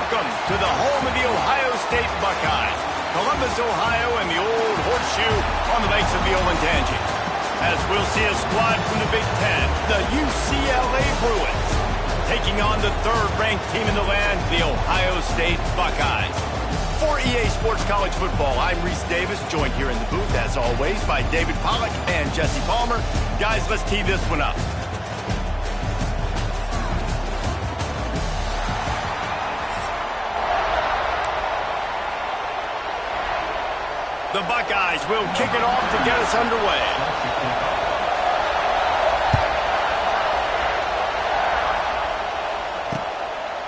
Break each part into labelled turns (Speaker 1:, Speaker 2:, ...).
Speaker 1: Welcome to the home of the Ohio State Buckeyes, Columbus, Ohio, and the old horseshoe on the banks of the Olentangy. As we'll see a squad from the Big Ten, the UCLA Bruins, taking on the third-ranked team in the land, the Ohio State Buckeyes. For EA Sports College Football, I'm Reese Davis, joined here in the booth, as always, by David Pollack and Jesse Palmer. Guys, let's tee this one up. The Buckeyes will kick it off to get us underway.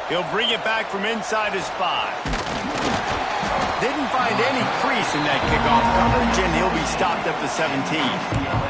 Speaker 1: He'll bring it back from inside his 5. Didn't find any crease in that kickoff coverage, and he'll be stopped at the 17.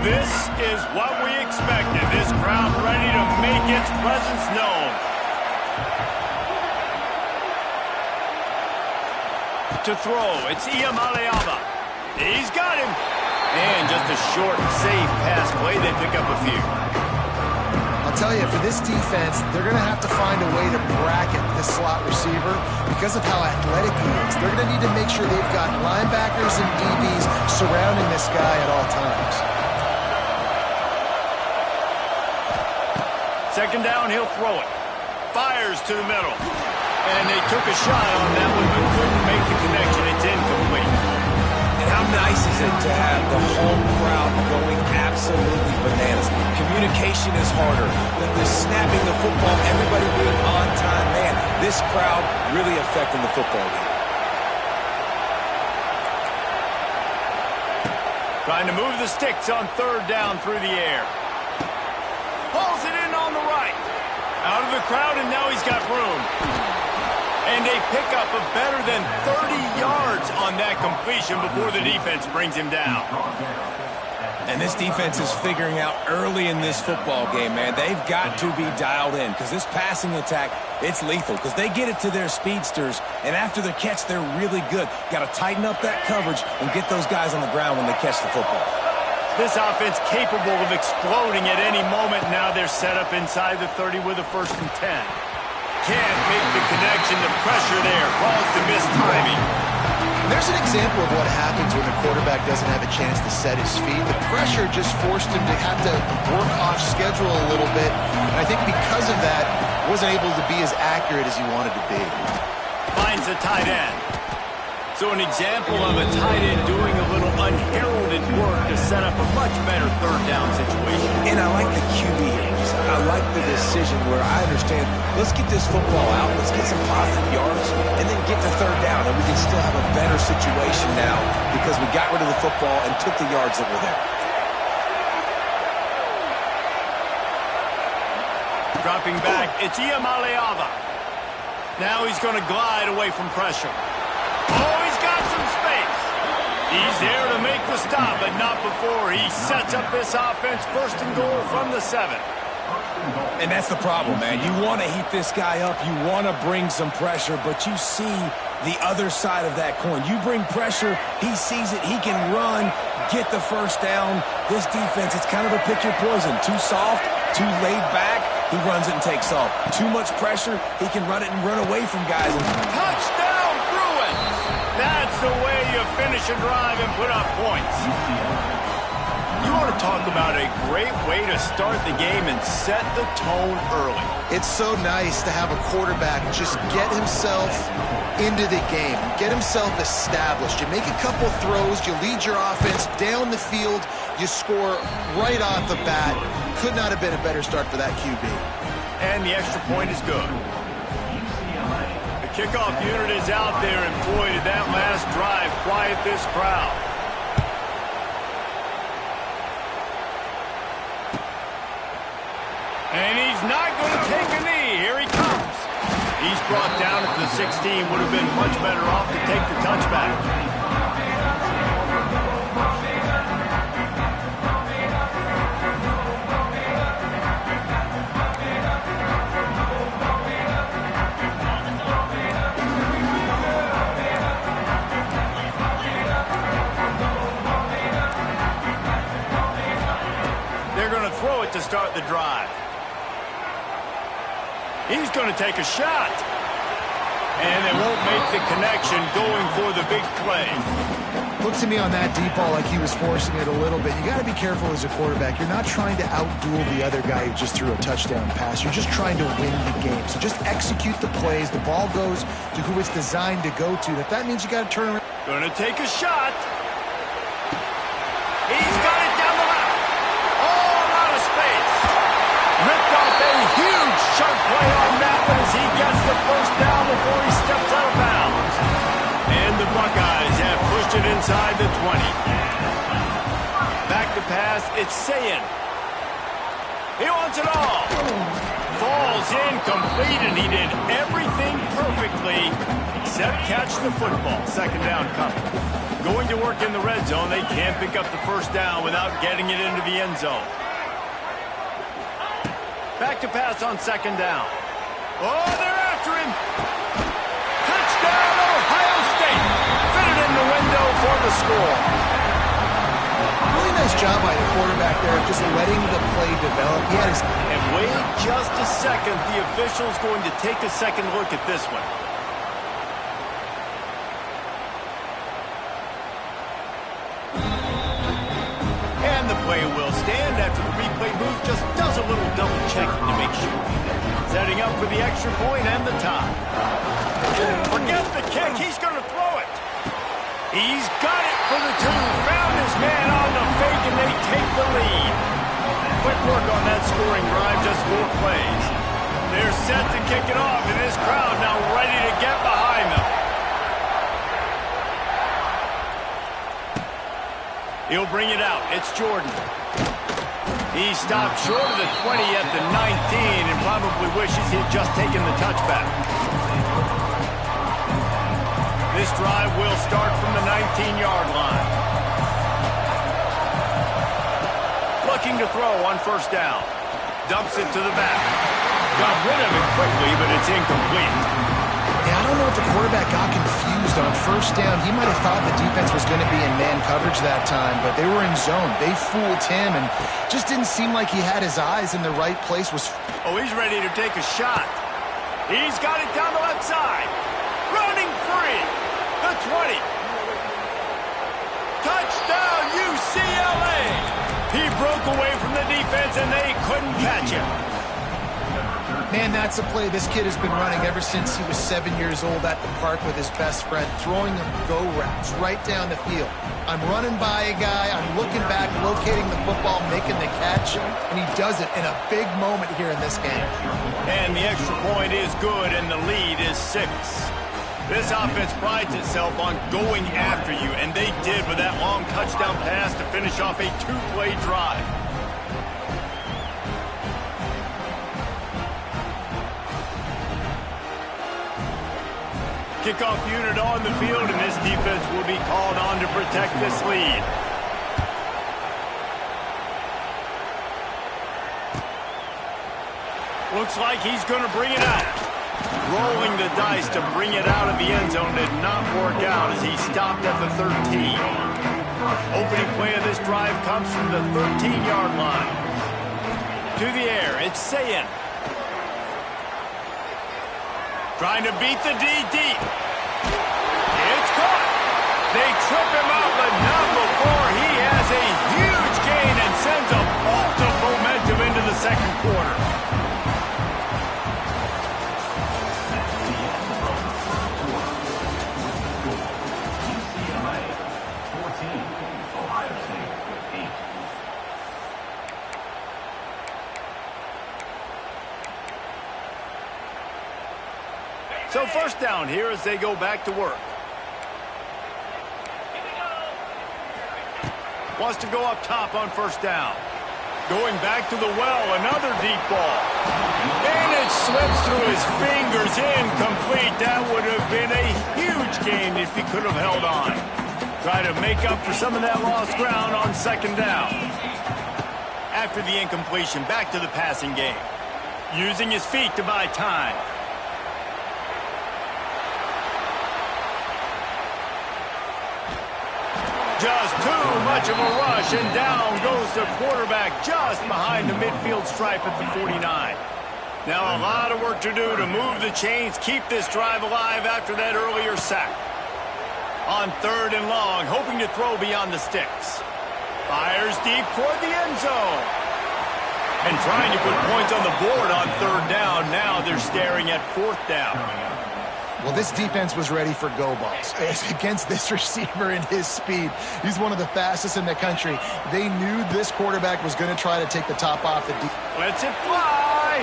Speaker 1: This is what we expected. This crowd ready to make its presence known. To throw, it's Iamaleava. He's got him. And just a short, safe pass play. They pick up a few.
Speaker 2: I'll tell you, for this defense, they're going to have to find a way to bracket this slot receiver because of how athletic he is. They're going to need to make sure they've got linebackers and DBs surrounding this guy at all times.
Speaker 1: Second down, he'll throw it. Fires to the middle. And they took a shot on that one, but couldn't make the connection. It's incomplete.
Speaker 3: And how nice is it to have the home crowd going absolutely bananas? Communication is harder. When they're snapping the football, everybody being on time. Man, this crowd really affecting the football game.
Speaker 1: Trying to move the sticks on third down through the air. Pulls it in on the right. Out of the crowd, and now he's got room. And they pick up a better than 30 yards on that completion before the defense brings him down.
Speaker 3: And this defense is figuring out early in this football game, man. They've got to be dialed in because this passing attack, it's lethal because they get it to their speedsters, and after the catch, they're really good. Got to tighten up that coverage and get those guys on the ground when they catch the football.
Speaker 1: This offense capable of exploding at any moment. Now they're set up inside the 30 with a 1st and 10. Can't make the connection. The pressure there caused the missed timing.
Speaker 2: There's an example of what happens when the quarterback doesn't have a chance to set his feet. The pressure just forced him to have to work off schedule a little bit. And I think because of that, wasn't able to be as accurate as he wanted to be.
Speaker 1: Finds a tight end. So an example of a tight end doing a little unheralded work to set up a much better third down situation.
Speaker 3: And I like the QB here. I like the decision where I understand, let's get this football out, let's get some positive yards, and then get to third down, and we can still have a better situation now because we got rid of the football and took the yards that were there.
Speaker 1: Dropping back, it's Iamaleava. Now he's going to glide away from pressure. Oh, he's got some space. He's there to make the stop, but not before he sets up this offense. 1st and goal from the 7.
Speaker 3: And that's the problem, man. You want to heat this guy up. You want to bring some pressure, but you see the other side of that coin. You bring pressure, he sees it, he can run, get the 1st down. This defense, it's kind of a pick your poison. Too soft, too laid back, he runs it and takes off. Too much pressure, he can run it and run away from guys.
Speaker 1: Touchdown, Bruins! That's the way you finish a drive and put up points. You want to talk about a great way to start the game and set the tone early.
Speaker 2: It's so nice to have a quarterback just get himself into the game, get himself established. You make a couple throws, you lead your offense down the field, you score right off the bat. Could not have been a better start for that QB.
Speaker 1: And the extra point is good. The kickoff unit is out there, and boy, did that last drive quiet this crowd. And he's not going to take a knee. Here he comes. He's brought down at the 16. Would have been much better off to take the touchback. They're going to throw it to start the drive. He's going to take a shot. And they won't make the connection going for the big play.
Speaker 2: Looked to me on that deep ball like he was forcing it a little bit. You got to be careful as a quarterback. You're not trying to outduel the other guy who just threw a touchdown pass. You're just trying to win the game. So just execute the plays. The ball goes to who it's designed to go to. That means you got to turn around.
Speaker 1: Going to take a shot. He's got it down the left. All out of space. Ripped off a huge chunk play on that one as he gets the first down before he steps out of bounds. And the Buckeyes have pushed it inside the 20. Back to pass, it's Sayin. He wants it all. Falls incomplete, and he did everything perfectly except catch the football. Second down coming. Going to work in the red zone, they can't pick up the first down without getting it into the end zone. Back to pass on second down. Oh, they're after him. Touchdown, Ohio State. Fit it in the window for the score.
Speaker 2: Really nice job by the quarterback there, just letting the play develop. He had his...
Speaker 1: And wait just a second. The official's going to take a second look at this one. And the play will stand after the replay booth just does a little double checking to make sure. Setting up for the extra point and the tie. Forget the kick. He's going to throw it. He's got it for the two. Found his man on the fake, and they take the lead. Quick work on that scoring drive, just 4 plays. They're set to kick it off, and this crowd now ready to get behind them. He'll bring it out. It's Jordan. He stopped short of the 20 at the 19 and probably wishes he'd just taken the touchback. This drive will start from the 19-yard line. Looking to throw on first down. Dumps it to the back. Got rid of it quickly, but it's incomplete.
Speaker 2: Yeah, I don't know if the quarterback got confused on first down. He might have thought the defense was going to be in man coverage that time, but they were in zone. They fooled him and just didn't seem like he had his eyes in the right place.
Speaker 1: Oh, he's ready to take a shot. He's got it down the left side. Running free. The 20. Touchdown, UCLA. He broke away from the defense, and they couldn't catch him.
Speaker 2: Man, that's a play this kid has been running ever since he was 7 years old at the park with his best friend, throwing them go routes right down the field. I'm running by a guy, I'm looking back, locating the football, making the catch, and he does it in a big moment here in this game.
Speaker 1: And the extra point is good, and the lead is 6. This offense prides itself on going after you, and they did with that long touchdown pass to finish off a 2-play drive. Kickoff unit on the field, and this defense will be called on to protect this lead. Looks like he's going to bring it out. Rolling the dice to bring it out of the end zone did not work out as he stopped at the 13. Opening play of this drive comes from the 13-yard line. To the air, it's Sayin. Trying to beat the D deep. It's caught. They trip him out, but not before he has a huge gain quarter. So first down here as they go back to work. Wants to go up top on first down. Going back to the well, another deep ball. And it slips through his fingers, incomplete. That would have been a huge gain if he could have held on. Try to make up for some of that lost ground on second down. After the incompletion, back to the passing game. Using his feet to buy time. Just too much of a rush, and down goes the quarterback just behind the midfield stripe at the 49. Now a lot of work to do to move the chains, keep this drive alive after that earlier sack. On third and long, hoping to throw beyond the sticks. Fires deep toward the end zone. And trying to put points on the board on third down. Now they're staring at fourth down.
Speaker 2: Well, this defense was ready for go balls against this receiver and his speed. He's one of the fastest in the country. They knew this quarterback was going to try to take the top off the defense.
Speaker 1: Lets it fly.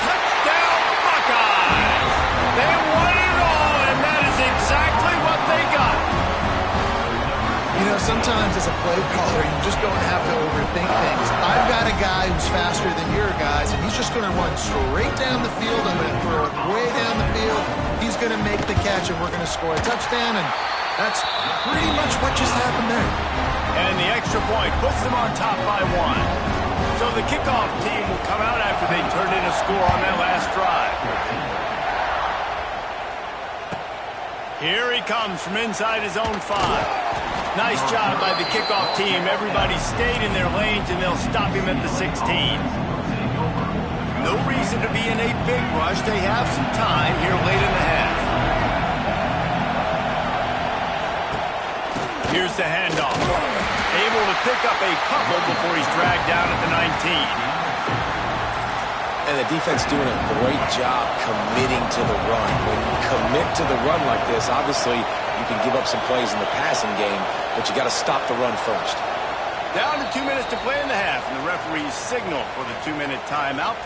Speaker 1: Touchdown, Buckeyes. They won it all, and that is exactly what they got.
Speaker 2: You know, sometimes as a play caller, you just don't have to overthink things. I've got a guy who's faster than your guys, and he's just going to run straight down the field. I'm going to throw it way down the field. He's going to make the catch, and we're going to score a touchdown, and that's pretty much what just happened there.
Speaker 1: And the extra point puts them on top by one. So the kickoff team will come out after they turned in a score on that last drive. Here he comes from inside his own 5. Nice job by the kickoff team. Everybody stayed in their lanes, and they'll stop him at the 16. No reason to be in a big rush. They have some time here late in the half. Here's the handoff. Able to pick up a couple before he's dragged down at the 19.
Speaker 3: And the defense doing a great job committing to the run. When you commit to the run like this, obviously you can give up some plays in the passing game, but you got to stop the run first.
Speaker 1: Down to 2 minutes to play in the half, and the referees signal for the 2-minute timeout.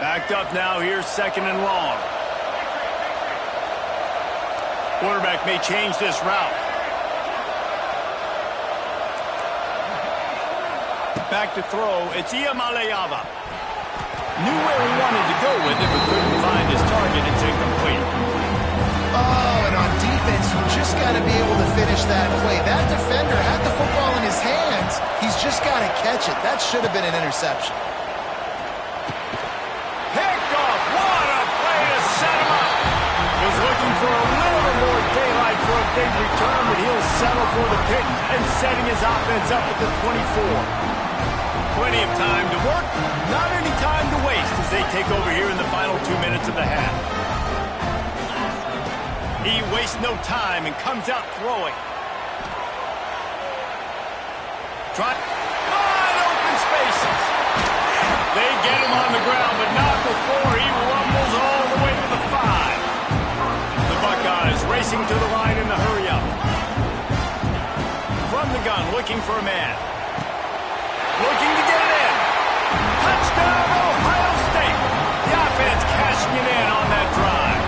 Speaker 1: Backed up now, here's second and long. Quarterback may change this route. Back to throw, it's Iamaleava. Knew where he wanted to go with it, but couldn't find his target. It's incomplete.
Speaker 2: Oh, and on defense, you just got to be able to finish that play. That defender had the football in his hands. He's just got to catch it. That should have been an interception.
Speaker 1: Picked off. What a play to set him up. Was looking for a little more daylight for a big return, but he'll settle for the pick and setting his offense up at the 24. Plenty of time to work, not any time to waste as they take over here in the final 2 minutes of the half. He wastes no time and comes out throwing. Wide open spaces. They get him on the ground, but not before he rumbles all the way to the 5. The Buckeyes racing to the line in the hurry-up. From the gun, looking for a man. Looking to get it in. Touchdown, Ohio State. The offense cashing it in on that drive.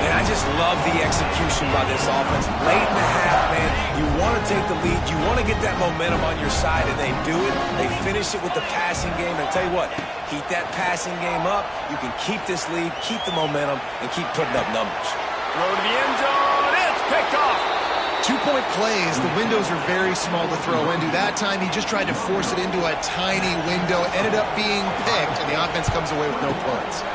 Speaker 3: And I just love the execution by this offense. Late in the half, man, you want to take the lead. You want to get that momentum on your side, and they do it. They finish it with the passing game. And I'll tell you what, keep that passing game up. You can keep this lead, keep the momentum, and keep putting up numbers.
Speaker 1: Throw to the end zone. It's picked off.
Speaker 2: 2-point plays, the windows are very small to throw into. That time, he just tried to force it into a tiny window, ended up being picked, and the offense comes away with no points.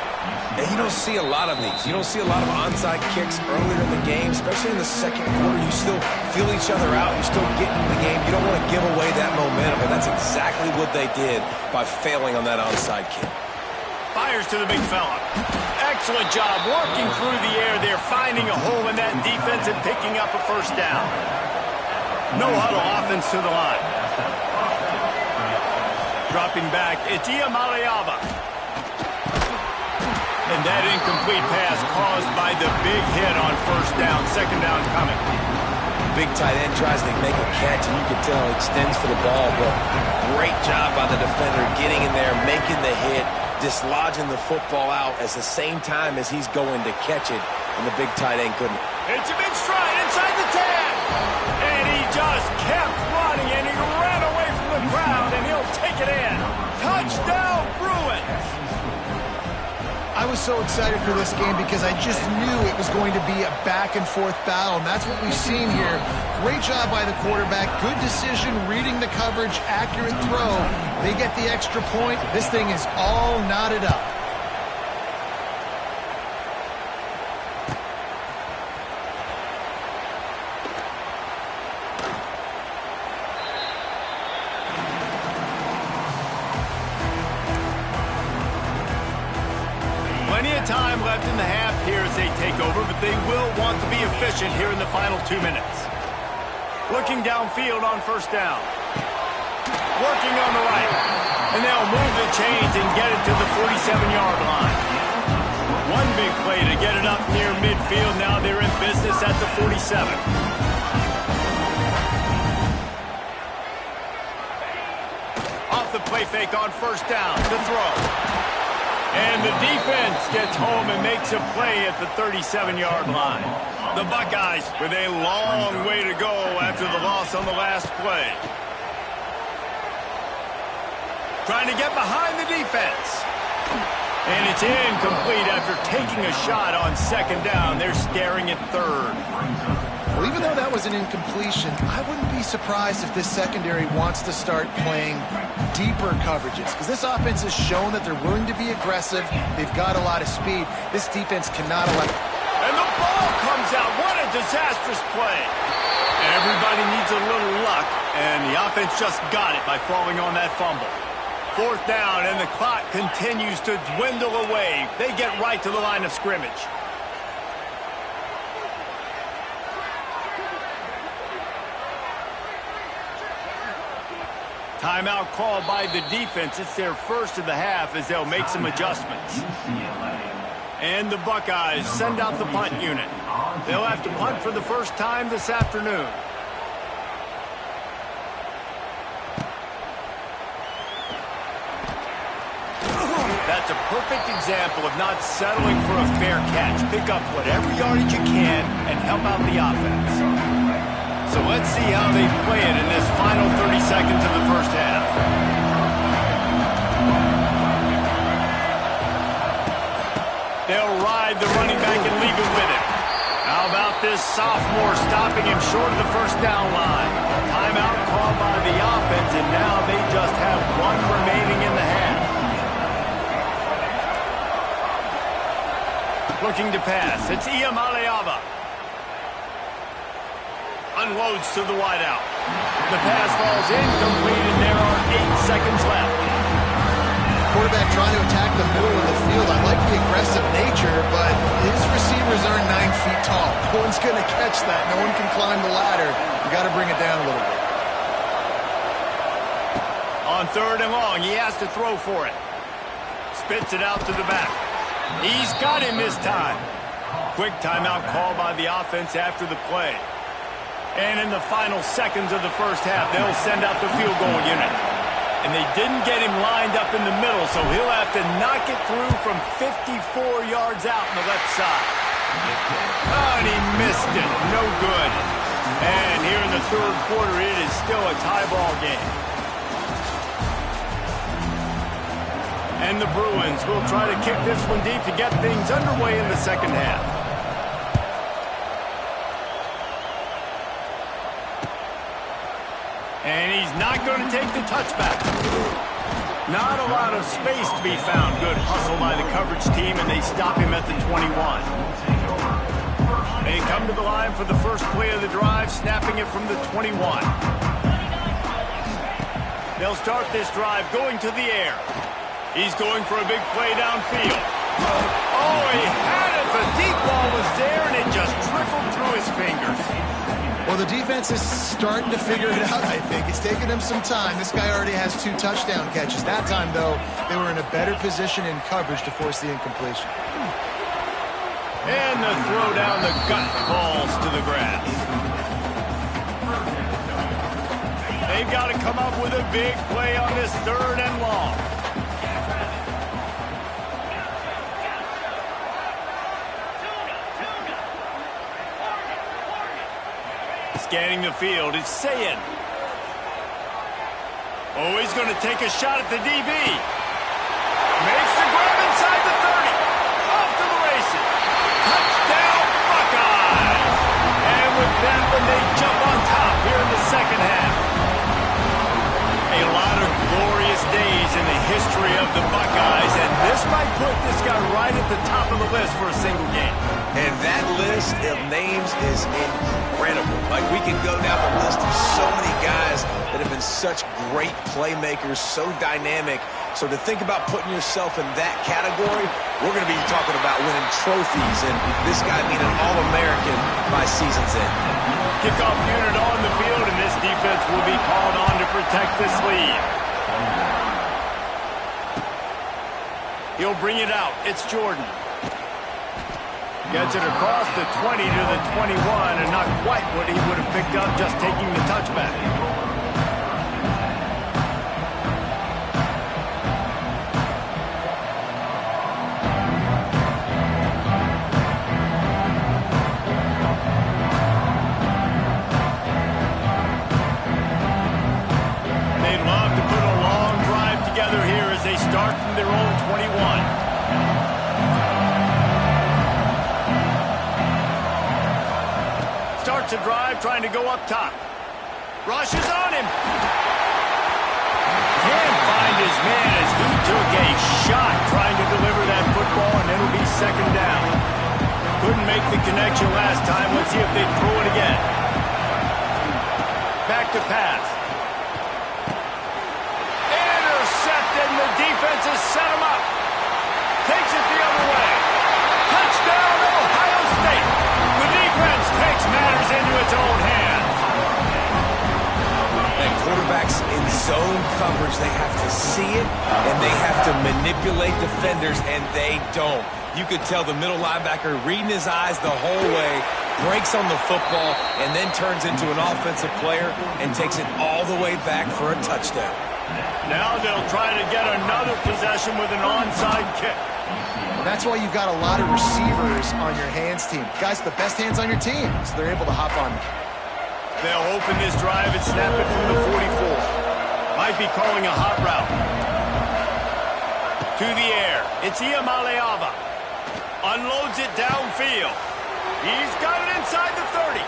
Speaker 3: And you don't see a lot of these. You don't see a lot of onside kicks earlier in the game, especially in the second quarter. You still feel each other out. You still get into the game. You don't want to give away that momentum, and that's exactly what they did by failing on that onside kick.
Speaker 1: Fires to the big fella. Excellent job working through the air there, finding a hole in that defense and picking up a first down. No huddle offense to the line. dropping back. It's Iamaleava. And that incomplete pass caused by the big hit on first down. Second down coming.
Speaker 3: Big tight end tries to make a catch, and you can tell he extends for the ball, but great job by the defender getting in there, making the hit, dislodging the football out at the same time as he's going to catch it, and the big tight end couldn't.
Speaker 1: It's a big stride inside the 10. And he just kept running, and he ran away from the crowd, and he'll take it in. Touchdown, Bruins!
Speaker 2: I was so excited for this game because I just knew it was going to be a back-and-forth battle, and that's what we've seen here. Great job by the quarterback, good decision, reading the coverage, accurate throw. They get the extra point. This thing is all knotted up.
Speaker 1: Plenty of time left in the half here as they take over, but they will want to be efficient here in the final 2 minutes. Looking downfield on first down. Working on the right. And they'll move the chains and get it to the 47-yard line. One big play to get it up near midfield. Now they're in business at the 47. Off the play fake on first down to throw. And the defense gets home and makes a play at the 37-yard line. The Buckeyes with a long way to go after the loss on the last play. Trying to get behind the defense. And it's incomplete after taking a shot on second down. They're staring at third.
Speaker 2: Well, even though that was an incompletion, I wouldn't be surprised if this secondary wants to start playing deeper coverages, because this offense has shown that they're willing to be aggressive. They've got a lot of speed. This defense cannot allow...
Speaker 1: And the ball comes out. What a disastrous play. Everybody needs a little luck, and the offense just got it by falling on that fumble. Fourth down, and the clock continues to dwindle away. They get right to the line of scrimmage. Timeout called by the defense. It's their first of the half as they'll make some adjustments. And the Buckeyes send out the punt unit. They'll have to punt for the first time this afternoon. That's a perfect example of not settling for a fair catch. Pick up whatever yardage you can and help out the offense. So let's see how they play it in this final 30 seconds of the first half. They'll ride the running back and leave it with him. How about this sophomore stopping him short of the first down line? Timeout called by the offense, and now they just have one remaining in the half. Looking to pass. It's Iamaleava. Unloads to the wideout. The pass falls incomplete, and there are 8 seconds left.
Speaker 2: Quarterback trying to attack the middle of the field. I like the aggressive nature, but his receivers aren't 9 feet tall. No one's going to catch that. No one can climb the ladder. You got to bring it down a little bit.
Speaker 1: On third and long, he has to throw for it. Spits it out to the back. He's got him this time. Quick timeout call by the offense after the play. And in the final seconds of the first half, they'll send out the field goal unit. And they didn't get him lined up in the middle, so he'll have to knock it through from 54 yards out on the left side. Oh, and he missed it. No good. And here in the third quarter, it is still a tie ball game. And the Bruins will try to kick this one deep to get things underway in the second half. And he's not going to take the touchback. Not a lot of space to be found. Good hustle by the coverage team, and they stop him at the 21. They come to the line for the first play of the drive, snapping it from the 21. They'll start this drive going to the air. He's going for a big play downfield. Oh, he had it. The deep ball was there, and it just trickled through his fingers.
Speaker 2: Well, the defense is starting to figure it out, I think. It's taken them some time. This guy already has 2 touchdown catches. That time, though, they were in a better position in coverage to force the incompletion.
Speaker 1: And the throw down the gut falls to the grass. They've got to come up with a big play on this 3rd and long. Scanning the field, it's Sayin. Oh, he's going to take a shot at the DB. Makes the grab inside the 30. Off to the races. Touchdown, Buckeyes. And with that one, they jump on top here in the 2nd half. A lot of glorious days in the history of the Buckeyes, and this might put this guy right at the top of the list for a single game.
Speaker 3: And that list of names is incredible. Like, we can go down the list of so many guys that have been such great playmakers, so dynamic. So to think about putting yourself in that category, we're going to be talking about winning trophies, and this guy being an All-American by season's end.
Speaker 1: Kickoff unit on the field, and this defense will be called on to protect this lead. He'll bring it out. It's Jordan. Gets it across the 20 to the 21, and not quite what he would have picked up just taking the touchback. They'd love to put a long drive together here as they start from their own 21. Starts a drive trying to go up top. Rushes on him. Can't find his man as he took a shot trying to deliver that football, and it'll be 2nd down. Couldn't make the connection last time. Let's see if they throw it again. Back to pass. Intercepted, and the defense has set him up. Takes it the other way. Touchdown, Ohio State. The defense takes matters into its own hands.
Speaker 3: And quarterbacks in zone coverage, they have to see it, and they have to manipulate defenders, and they don't. You could tell the middle linebacker reading his eyes the whole way, breaks on the football, and then turns into an offensive player and takes it all the way back for a touchdown.
Speaker 1: Now they'll try to get another possession with an onside kick.
Speaker 2: That's why you've got a lot of receivers on your hands team. Guys, the best hands on your team, so they're able to hop on.
Speaker 1: They'll open this drive and snap it from the 44. Might be calling a hot route. To the air. It's Iamaleava. Unloads it downfield. He's got it inside the 30.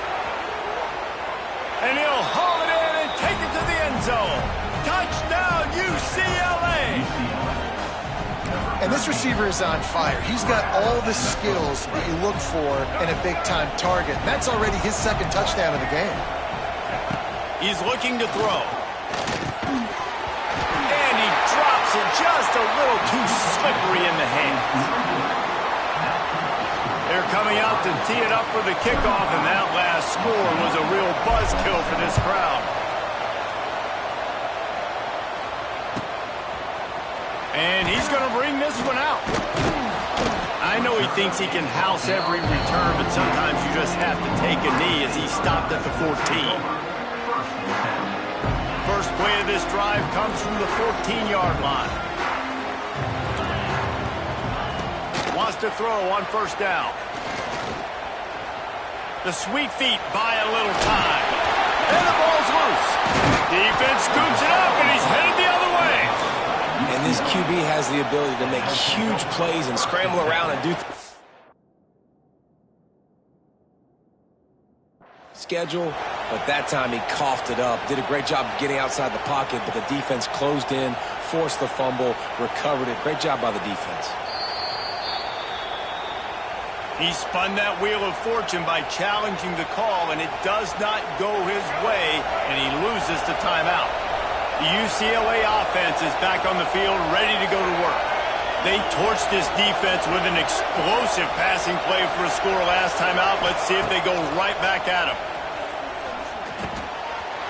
Speaker 1: And he'll haul it in and take it to the end zone. Touchdown, UCLA!
Speaker 2: And this receiver is on fire. He's got all the skills that you look for in a big-time target. That's already his 2nd touchdown of the game.
Speaker 1: He's looking to throw. And he drops it just a little too slippery in the hands. They're coming out to tee it up for the kickoff, and that last score was a real buzzkill for this crowd. And he's going to bring this one out. I know he thinks he can house every return, but sometimes you just have to take a knee as he stopped at the 14. First play of this drive comes from the 14-yard line. Wants to throw on 1st down. The sweet feet buy a little time. And the ball's loose. Defense scoops it up, and he's headed the other way.
Speaker 3: And this QB has the ability to make huge plays and scramble around and do schedule, but that time he coughed it up. Did a great job getting outside the pocket, but the defense closed in, forced the fumble, recovered it. Great job by the defense.
Speaker 1: He spun that wheel of fortune by challenging the call, and it does not go his way, and he loses the timeout. The UCLA offense is back on the field, ready to go to work. They torched this defense with an explosive passing play for a score last time out. Let's see if they go right back at him.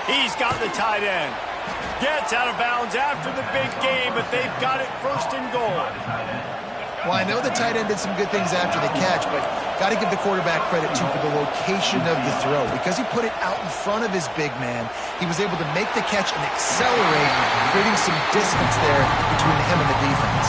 Speaker 1: He's got the tight end. Gets out of bounds after the big game, but they've got it first and goal.
Speaker 2: Well, I know the tight end did some good things after the catch, but got to give the quarterback credit, too, for the location of the throw. Because he put it out in front of his big man, he was able to make the catch and accelerate, creating some distance there between him and the defense.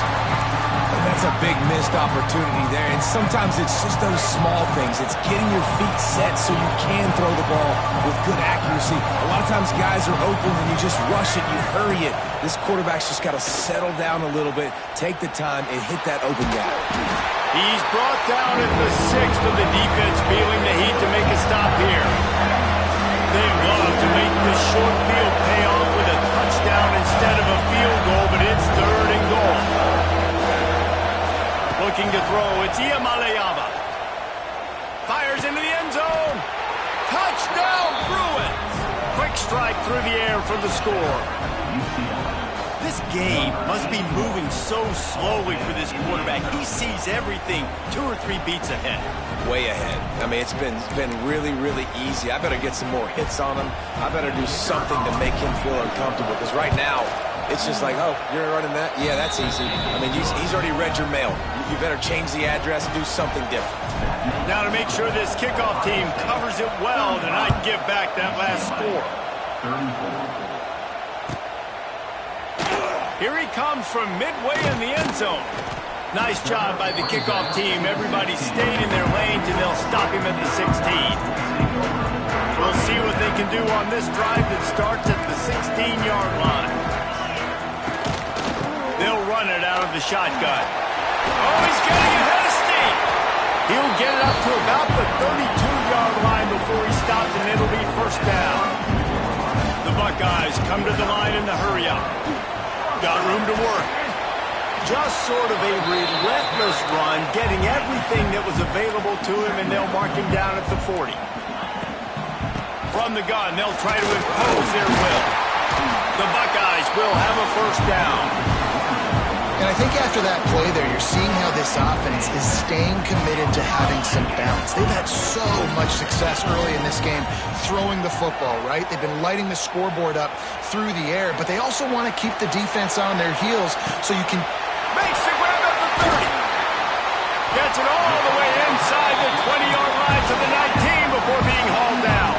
Speaker 3: And that's a big missed opportunity there. And sometimes it's just those small things. It's getting your feet set so you can throw the ball with good accuracy. A lot of times guys are open and you just rush it, you hurry it. This quarterback's just got to settle down a little bit, take the time, and hit that open gap.
Speaker 1: He's brought down at the 6 with the defense feeling the heat to make a stop here. They love to make this short field pay off with a touchdown instead of a field goal, but it's 3rd and goal. Looking to throw, it's Iamaleava. Fires into the end zone. Touchdown, Bruins! Quick strike through the air for the score. This game must be moving so slowly for this quarterback. He sees everything 2 or 3 beats ahead.
Speaker 3: Way ahead. I mean, it's been really, really easy. I better get some more hits on him. I better do something to make him feel uncomfortable, because right now, it's just like, oh, you're running that? Yeah, that's easy. I mean, he's already read your mail. You better change the address, do something different.
Speaker 1: Now to make sure this kickoff team covers it well to not give back that last score. Here he comes from midway in the end zone. Nice job by the kickoff team. Everybody stayed in their lanes, and they'll stop him at the 16. We'll see what they can do on this drive that starts at the 16-yard line. They'll run it out of the shotgun. Oh, he's getting ahead of steam. He'll get it up to about the 32-yard line before he stops, and it'll be 1st down. The Buckeyes come to the line in the hurry-up. Got room to work. Just sort of a relentless run, getting everything that was available to him, and they'll mark him down at the 40. From the gun, they'll try to impose their will. The Buckeyes will have a 1st down.
Speaker 2: And I think after that play there, you're seeing how this offense is staying committed to having some balance. They've had so much success early in this game throwing the football, right? They've been lighting the scoreboard up through the air, but they also want to keep the defense on their heels so you can...
Speaker 1: Makes the grab at the 30. Gets it all the way inside the 20-yard line to the 19 before being hauled down.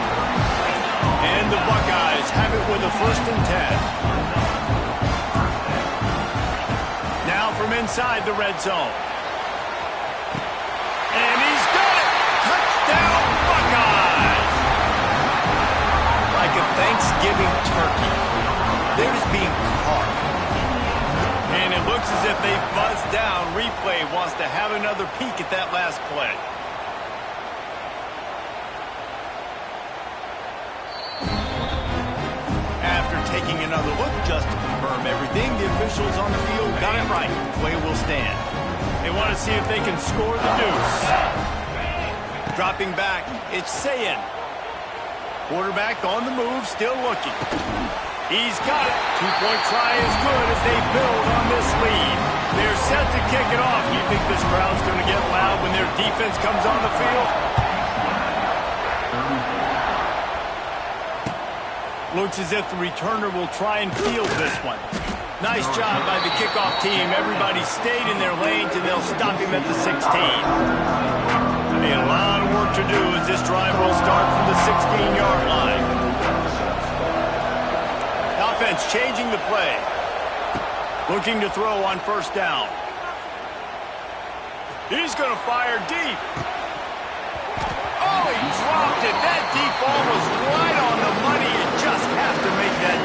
Speaker 1: And the Buckeyes have it with a 1st and 10. From inside the red zone. And he's got it! Touchdown, Buckeyes! Like a Thanksgiving turkey. They're just being carved. And it looks as if they've buzzed down. Replay wants to have another peek at that last play. Taking another look just to confirm everything, the officials on the field got it right. Play will stand. They want to see if they can score the deuce. Dropping back, it's Sayin. Quarterback on the move, still looking. He's got it. 2-point try is good as they build on this lead. They're set to kick it off. You think this crowd's going to get loud when their defense comes on the field? Looks as if the returner will try and field this one. Nice job by the kickoff team. Everybody stayed in their lanes, and they'll stop him at the 16. There'll be a lot of work to do as this drive will start from the 16-yard line. Offense changing the play. Looking to throw on 1st down. He's going to fire deep. Oh, he dropped it. That deep ball was right on